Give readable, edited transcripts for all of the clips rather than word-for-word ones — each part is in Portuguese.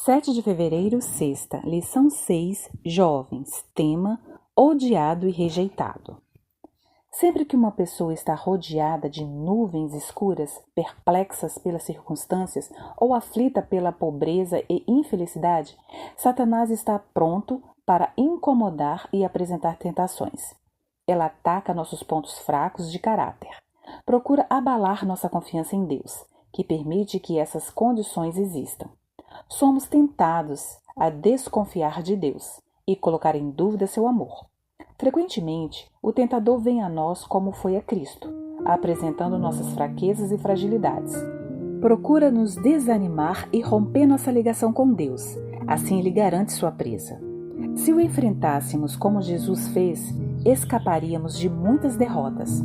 7 de fevereiro, sexta, lição 6, jovens, tema, odiado e rejeitado. Sempre que uma pessoa está rodeada de nuvens escuras, perplexas pelas circunstâncias ou aflita pela pobreza e infelicidade, Satanás está pronto para incomodar e apresentar tentações. Ela ataca nossos pontos fracos de caráter. Procura abalar nossa confiança em Deus, que permite que essas condições existam. Somos tentados a desconfiar de Deus e colocar em dúvida seu amor. Frequentemente, o tentador vem a nós como foi a Cristo, apresentando nossas fraquezas e fragilidades. Procura nos desanimar e romper nossa ligação com Deus, assim ele garante sua presa. Se o enfrentássemos como Jesus fez, escaparíamos de muitas derrotas.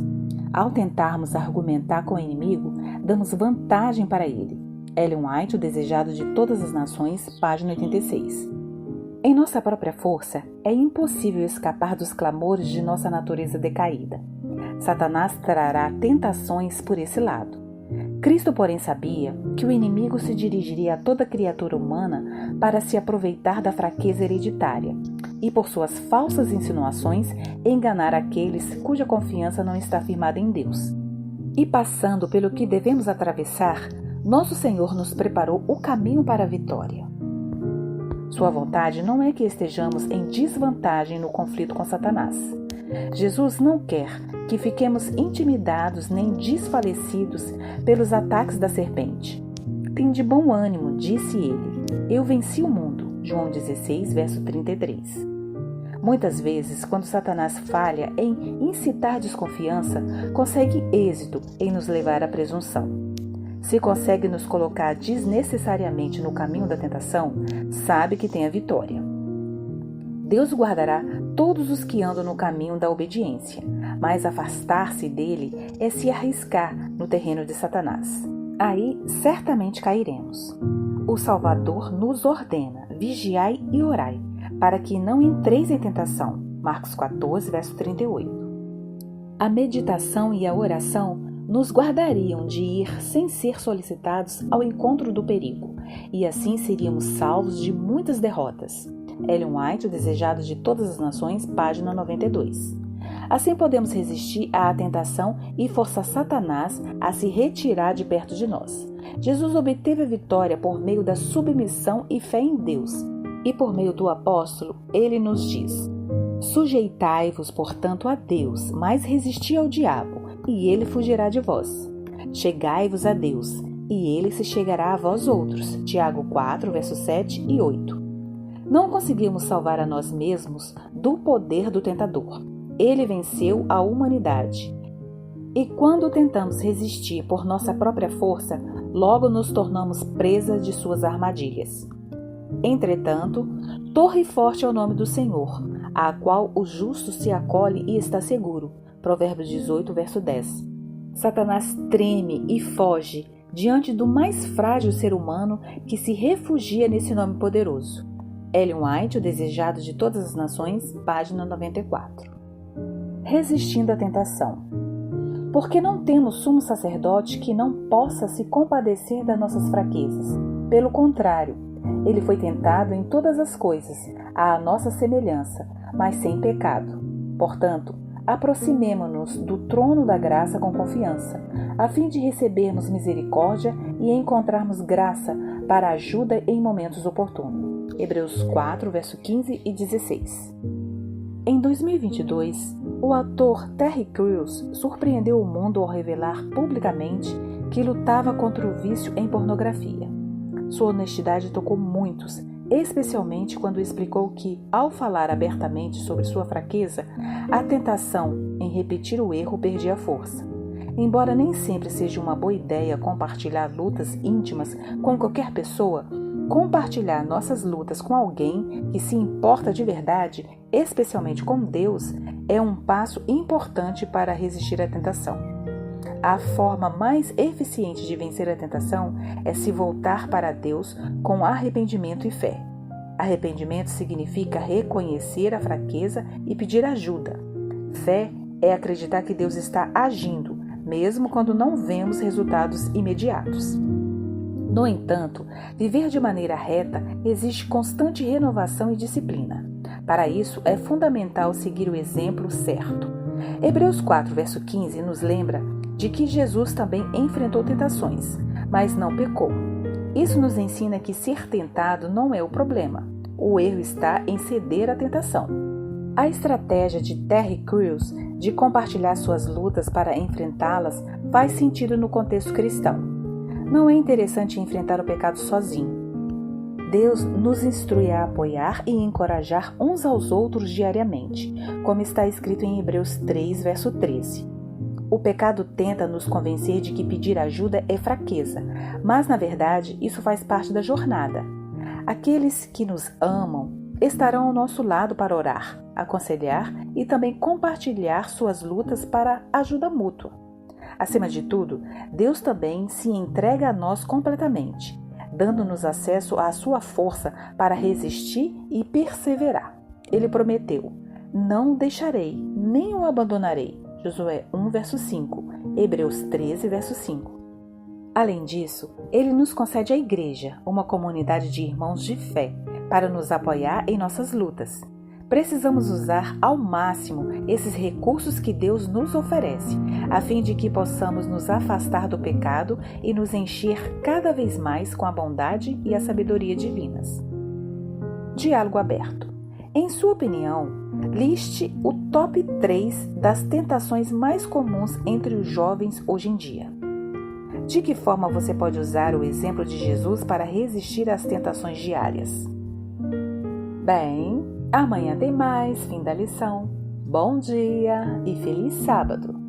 Ao tentarmos argumentar com o inimigo, damos vantagem para ele. Ellen White, O Desejado de Todas as Nações, página 86. Em nossa própria força, é impossível escapar dos clamores de nossa natureza decaída. Satanás trará tentações por esse lado. Cristo, porém, sabia que o inimigo se dirigiria a toda criatura humana para se aproveitar da fraqueza hereditária e, por suas falsas insinuações, enganar aqueles cuja confiança não está firmada em Deus. E passando pelo que devemos atravessar, nosso Senhor nos preparou o caminho para a vitória. Sua vontade não é que estejamos em desvantagem no conflito com Satanás. Jesus não quer que fiquemos intimidados nem desfalecidos pelos ataques da serpente. Tem de bom ânimo, disse ele. Eu venci o mundo. João 16, verso 33. Muitas vezes, quando Satanás falha em incitar desconfiança, consegue êxito em nos levar à presunção. Se consegue nos colocar desnecessariamente no caminho da tentação, sabe que tem a vitória. Deus guardará todos os que andam no caminho da obediência, mas afastar-se dele é se arriscar no terreno de Satanás. Aí certamente cairemos. O Salvador nos ordena: vigiai e orai, para que não entreis em tentação. Marcos 14, verso 38. A meditação e a oração nos guardariam de ir sem ser solicitados ao encontro do perigo, e assim seríamos salvos de muitas derrotas. Ellen White, O Desejado de Todas as Nações, página 92. Assim podemos resistir à tentação e forçar Satanás a se retirar de perto de nós. Jesus obteve a vitória por meio da submissão e fé em Deus, e por meio do apóstolo, ele nos diz: sujeitai-vos, portanto, a Deus, mas resisti ao diabo, e ele fugirá de vós. Chegai-vos a Deus, e ele se chegará a vós outros. Tiago 4, versos 7 e 8. Não conseguimos salvar a nós mesmos do poder do tentador. Ele venceu a humanidade. E quando tentamos resistir por nossa própria força, logo nos tornamos presas de suas armadilhas. Entretanto, torre forte é o nome do Senhor, à qual o justo se acolhe e está seguro. Provérbios 18, verso 10. Satanás treme e foge diante do mais frágil ser humano que se refugia nesse nome poderoso. Ellen White, O Desejado de Todas as Nações, página 94. Resistindo à tentação. Porque não temos sumo sacerdote que não possa se compadecer das nossas fraquezas. Pelo contrário, ele foi tentado em todas as coisas, à nossa semelhança, mas sem pecado. Portanto, aproximemo-nos do trono da graça com confiança, a fim de recebermos misericórdia e encontrarmos graça para ajuda em momentos oportunos. Hebreus 4, verso 15 e 16. Em 2022, o ator Terry Crews surpreendeu o mundo ao revelar publicamente que lutava contra o vício em pornografia. Sua honestidade tocou muitos, especialmente quando explicou que, ao falar abertamente sobre sua fraqueza, a tentação em repetir o erro perdia força. Embora nem sempre seja uma boa ideia compartilhar lutas íntimas com qualquer pessoa, compartilhar nossas lutas com alguém que se importa de verdade, especialmente com Deus, é um passo importante para resistir à tentação. A forma mais eficiente de vencer a tentação é se voltar para Deus com arrependimento e fé. Arrependimento significa reconhecer a fraqueza e pedir ajuda. Fé é acreditar que Deus está agindo, mesmo quando não vemos resultados imediatos. No entanto, viver de maneira reta exige constante renovação e disciplina. Para isso, é fundamental seguir o exemplo certo. Hebreus 4, verso 15 nos lembra de que Jesus também enfrentou tentações, mas não pecou. Isso nos ensina que ser tentado não é o problema. O erro está em ceder à tentação. A estratégia de Terry Crews de compartilhar suas lutas para enfrentá-las faz sentido no contexto cristão. Não é interessante enfrentar o pecado sozinho. Deus nos instrui a apoiar e encorajar uns aos outros diariamente, como está escrito em Hebreus 3, verso 13. O pecado tenta nos convencer de que pedir ajuda é fraqueza, mas na verdade isso faz parte da jornada. Aqueles que nos amam estarão ao nosso lado para orar, aconselhar e também compartilhar suas lutas para ajuda mútua. Acima de tudo, Deus também se entrega a nós completamente, dando-nos acesso à sua força para resistir e perseverar. Ele prometeu: não o deixarei, nem o abandonarei. Josué 1, verso 5, Hebreus 13, verso 5. Além disso, ele nos concede a igreja, uma comunidade de irmãos de fé, para nos apoiar em nossas lutas. Precisamos usar ao máximo esses recursos que Deus nos oferece, a fim de que possamos nos afastar do pecado e nos encher cada vez mais com a bondade e a sabedoria divinas. Diálogo aberto. Em sua opinião, liste o top 3 das tentações mais comuns entre os jovens hoje em dia. De que forma você pode usar o exemplo de Jesus para resistir às tentações diárias? Bem, amanhã tem mais, fim da lição. Bom dia e feliz sábado!